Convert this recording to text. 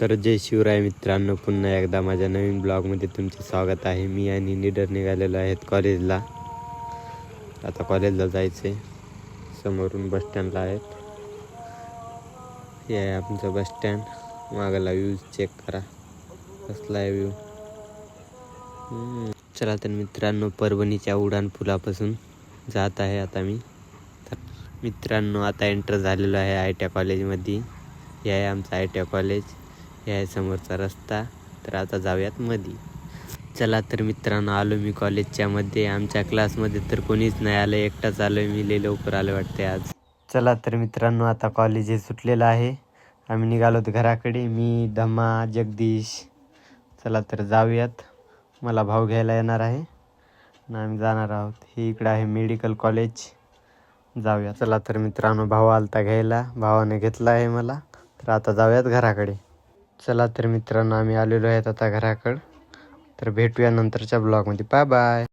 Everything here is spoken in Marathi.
तर जय शिवराय मित्रांनो, पुन्हा एकदा माझ्या नवीन ब्लॉगमध्ये तुमचे स्वागत आहे. मी आणि नीडर निघालेलो आहेत कॉलेजला. आता कॉलेजला जायचे. समोरून बस स्टँडला आहेत. हे आहे आमचं बस स्टँड. मागला व्ह्यू चेक करा, कसला आहे व्ह्यू. चला तर मित्रांनो, परभणीच्या उडान पुलापासून जात आहे आता मी. तर मित्रांनो, आता एंटर झालेलो आहे आय टी आय कॉलेजमध्ये. हे आहे आमचं आय टी आय कॉलेज. हे आहे समोरचा रस्ता. तर आता जाऊयात मध्ये. चला तर मित्रांनो, आलो मी कॉलेजच्या मध्ये. आमच्या क्लासमध्ये तर कोणीच नाही आलं, एकटाच आलो मी. लय लवकर आलं वाटते आज. चला तर मित्रांनो, आता कॉलेज हे सुटलेलं आहे. आम्ही निघालो होतो घराकडे, मी, धम्मा, जगदीश. चला तर जाऊयात. मला भाऊ घ्यायला येणार आहे आणि आम्ही जाणार आहोत. हे इकडं आहे मेडिकल कॉलेज. जाऊया. चला तर मित्रांनो, भाऊ आलता घ्यायला, भावाने घेतला आहे मला. तर आता जाऊयात घराकडे. चला तर मित्रांनो, आम्ही आलेलो आहेत आता घराकडं. तर भेटूया नंतरच्या ब्लॉगमध्ये. Bye bye.